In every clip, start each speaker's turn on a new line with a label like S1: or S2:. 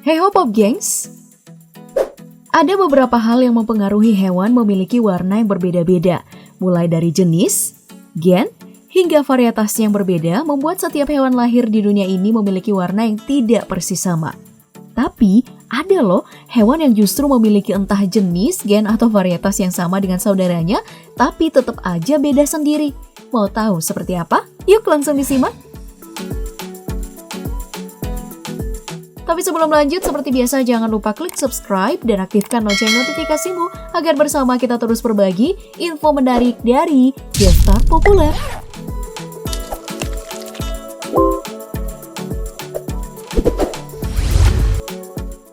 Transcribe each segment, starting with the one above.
S1: Hey ho Pop Gengs! Ada beberapa hal yang mempengaruhi hewan memiliki warna yang berbeda-beda, mulai dari jenis, gen, hingga varietas yang berbeda membuat setiap hewan lahir di dunia ini memiliki warna yang tidak persis sama. Tapi, ada loh hewan yang justru memiliki entah jenis, gen, atau varietas yang sama dengan saudaranya, tapi tetap aja beda sendiri. Mau tahu seperti apa? Yuk langsung disimak! Tapi sebelum lanjut, seperti biasa jangan lupa klik subscribe dan aktifkan lonceng notifikasimu agar bersama kita terus berbagi info menarik dari Gestar Populer.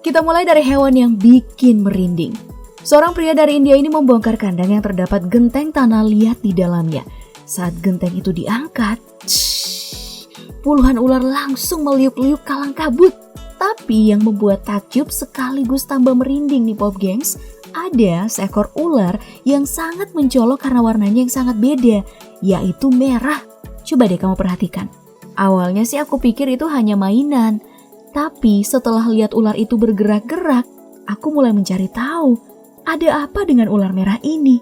S1: Kita mulai dari hewan yang bikin merinding. Seorang pria dari India ini membongkar kandang yang terdapat genteng tanah liat di dalamnya. Saat genteng itu diangkat, puluhan ular langsung meliuk-liuk kalang kabut. Tapi yang membuat takjub sekaligus tambah merinding nih Pop Gengs, ada seekor ular yang sangat mencolok karena warnanya yang sangat beda, yaitu merah. Coba deh kamu perhatikan. Awalnya sih aku pikir itu hanya mainan, tapi setelah lihat ular itu bergerak-gerak, aku mulai mencari tahu, ada apa dengan ular merah ini?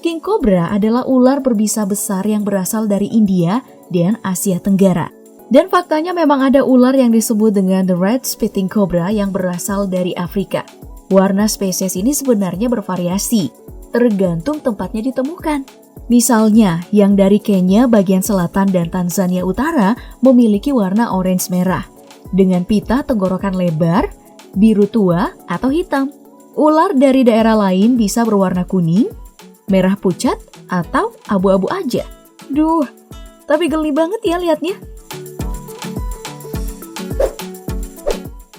S1: King Cobra adalah ular berbisa besar yang berasal dari India dan Asia Tenggara. Dan faktanya memang ada ular yang disebut dengan The Red Spitting Cobra yang berasal dari Afrika. Warna spesies ini sebenarnya bervariasi, tergantung tempatnya ditemukan. Misalnya, yang dari Kenya bagian selatan dan Tanzania utara memiliki warna orange merah, dengan pita tenggorokan lebar, biru tua, atau hitam. Ular dari daerah lain bisa berwarna kuning, merah pucat, atau abu-abu aja. Duh, tapi geli banget ya liatnya.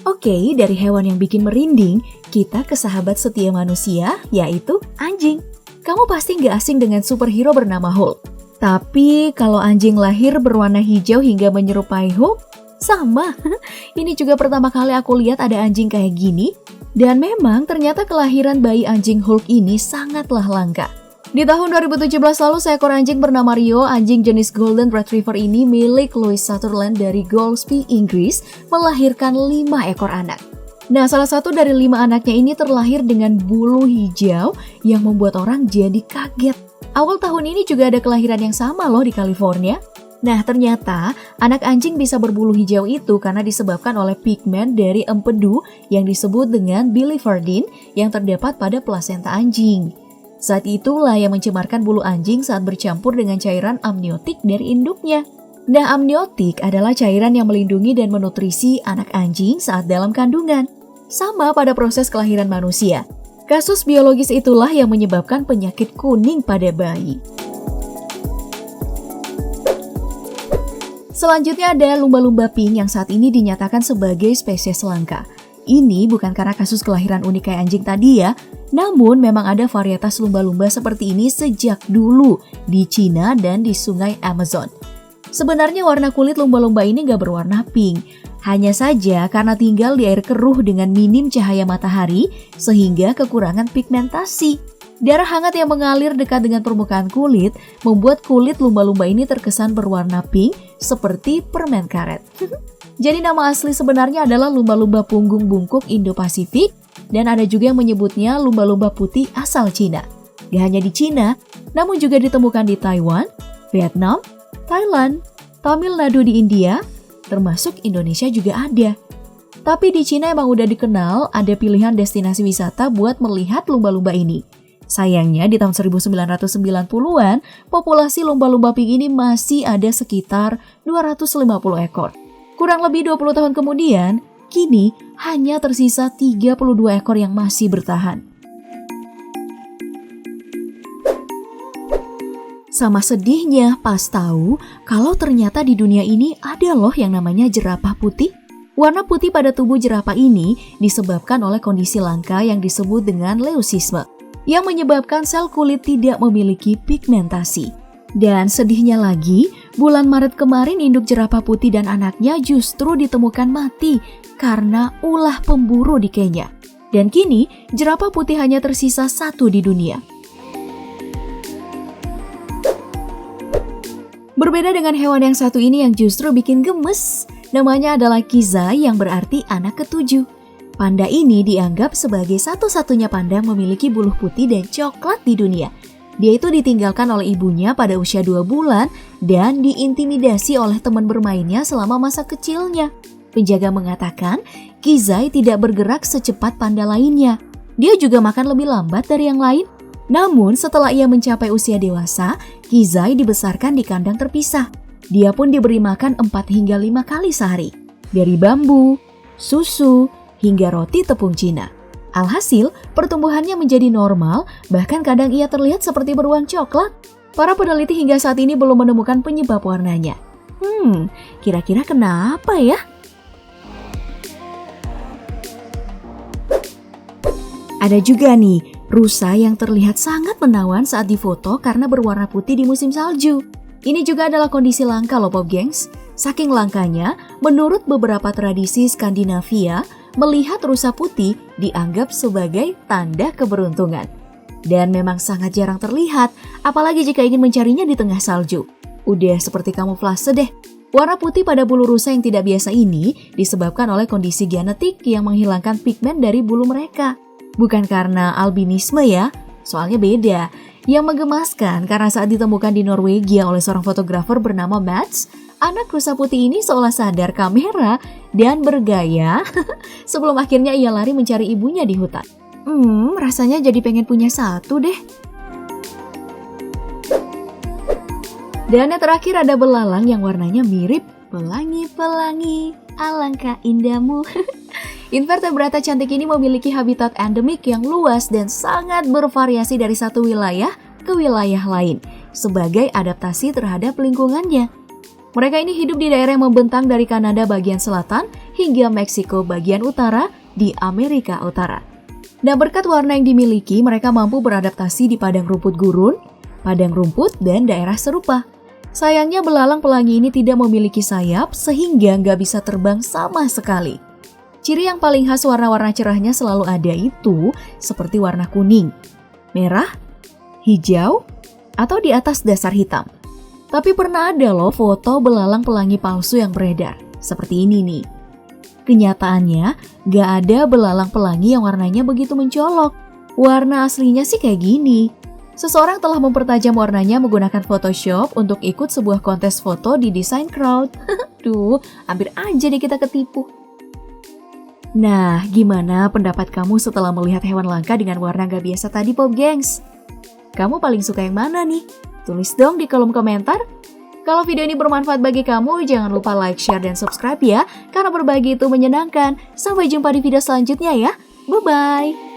S1: Oke, dari hewan yang bikin merinding, kita ke sahabat setia manusia, yaitu anjing. Kamu pasti nggak asing dengan superhero bernama Hulk. Tapi kalau anjing lahir berwarna hijau hingga menyerupai Hulk, sama. Ini juga pertama kali aku lihat ada anjing kayak gini. Dan memang ternyata kelahiran bayi anjing Hulk ini sangatlah langka. Di tahun 2017 lalu, seekor anjing bernama Rio, anjing jenis Golden Retriever ini milik Louis Sutherland dari Golspie, Inggris, melahirkan 5 ekor anak. Nah, salah satu dari 5 anaknya ini terlahir dengan bulu hijau yang membuat orang jadi kaget. Awal tahun ini juga ada kelahiran yang sama loh di California. Nah, ternyata anak anjing bisa berbulu hijau itu karena disebabkan oleh pigmen dari empedu yang disebut dengan biliverdin yang terdapat pada plasenta anjing. Saat itulah yang mencemarkan bulu anjing saat bercampur dengan cairan amniotik dari induknya. Nah, amniotik adalah cairan yang melindungi dan menutrisi anak anjing saat dalam kandungan. Sama pada proses kelahiran manusia. Kasus biologis itulah yang menyebabkan penyakit kuning pada bayi. Selanjutnya ada lumba-lumba pink yang saat ini dinyatakan sebagai spesies langka. Ini bukan karena kasus kelahiran unik kayak anjing tadi ya, namun memang ada varietas lumba-lumba seperti ini sejak dulu di Cina dan di sungai Amazon. Sebenarnya warna kulit lumba-lumba ini gak berwarna pink, hanya saja karena tinggal di air keruh dengan minim cahaya matahari sehingga kekurangan pigmentasi. Darah hangat yang mengalir dekat dengan permukaan kulit membuat kulit lumba-lumba ini terkesan berwarna pink seperti permen karet. Jadi nama asli sebenarnya adalah lumba-lumba punggung bungkuk Indo-Pasifik dan ada juga yang menyebutnya lumba-lumba putih asal Cina. Gak hanya di Cina, namun juga ditemukan di Taiwan, Vietnam, Thailand, Tamil Nadu di India, termasuk Indonesia juga ada. Tapi di Cina emang udah dikenal ada pilihan destinasi wisata buat melihat lumba-lumba ini. Sayangnya di tahun 1990-an, populasi lumba-lumba pink ini masih ada sekitar 250 ekor. Kurang lebih 20 tahun kemudian, kini hanya tersisa 32 ekor yang masih bertahan. Sama sedihnya pas tahu kalau ternyata di dunia ini ada loh yang namanya jerapah putih. Warna putih pada tubuh jerapah ini disebabkan oleh kondisi langka yang disebut dengan leucisme, yang menyebabkan sel kulit tidak memiliki pigmentasi. Dan sedihnya lagi, bulan Maret kemarin induk jerapah putih dan anaknya justru ditemukan mati karena ulah pemburu di Kenya. Dan kini, jerapah putih hanya tersisa 1 di dunia. Berbeda dengan hewan yang satu ini yang justru bikin gemes, namanya adalah Kizai yang berarti anak ketujuh. Panda ini dianggap sebagai satu-satunya panda yang memiliki buluh putih dan coklat di dunia. Dia itu ditinggalkan oleh ibunya pada usia 2 bulan dan diintimidasi oleh teman bermainnya selama masa kecilnya. Penjaga mengatakan, Kizai tidak bergerak secepat panda lainnya. Dia juga makan lebih lambat dari yang lain. Namun setelah ia mencapai usia dewasa, Kizai dibesarkan di kandang terpisah. Dia pun diberi makan 4 hingga 5 kali sehari. Dari bambu, susu, hingga roti tepung Cina. Alhasil, pertumbuhannya menjadi normal, bahkan kadang ia terlihat seperti beruang coklat. Para peneliti hingga saat ini belum menemukan penyebab warnanya. Kira-kira kenapa ya? Ada juga nih, rusa yang terlihat sangat menawan saat difoto karena berwarna putih di musim salju. Ini juga adalah kondisi langka loh Pop Gengs. Saking langkanya, menurut beberapa tradisi Skandinavia, melihat rusa putih dianggap sebagai tanda keberuntungan. Dan memang sangat jarang terlihat, apalagi jika ingin mencarinya di tengah salju. Udah seperti kamuflase deh. Warna putih pada bulu rusa yang tidak biasa ini disebabkan oleh kondisi genetik yang menghilangkan pigmen dari bulu mereka. Bukan karena albinisme ya, soalnya beda. Yang menggemaskan karena saat ditemukan di Norwegia oleh seorang fotografer bernama Mats, anak rusa putih ini seolah sadar kamera dan bergaya sebelum akhirnya ia lari mencari ibunya di hutan. Rasanya jadi pengen punya satu deh. Dan yang terakhir ada belalang yang warnanya mirip pelangi-pelangi, alangkah indahmu. Invertebrata cantik ini memiliki habitat endemik yang luas dan sangat bervariasi dari satu wilayah ke wilayah lain sebagai adaptasi terhadap lingkungannya. Mereka ini hidup di daerah yang membentang dari Kanada bagian selatan hingga Meksiko bagian utara di Amerika Utara. Nah, berkat warna yang dimiliki, mereka mampu beradaptasi di padang rumput gurun, padang rumput, dan daerah serupa. Sayangnya belalang pelangi ini tidak memiliki sayap sehingga nggak bisa terbang sama sekali. Ciri yang paling khas warna-warna cerahnya selalu ada itu seperti warna kuning, merah, hijau, atau di atas dasar hitam. Tapi pernah ada loh foto belalang pelangi palsu yang beredar, seperti ini nih. Kenyataannya, gak ada belalang pelangi yang warnanya begitu mencolok. Warna aslinya sih kayak gini. Seseorang telah mempertajam warnanya menggunakan Photoshop untuk ikut sebuah kontes foto di Design Crowd. Duh, hampir aja deh kita ketipu. Nah, gimana pendapat kamu setelah melihat hewan langka dengan warna gak biasa tadi, Pop Gengs? Kamu paling suka yang mana nih? Tulis dong di kolom komentar. Kalau video ini bermanfaat bagi kamu, jangan lupa like, share, dan subscribe ya, karena berbagi itu menyenangkan. Sampai jumpa di video selanjutnya ya. Bye-bye.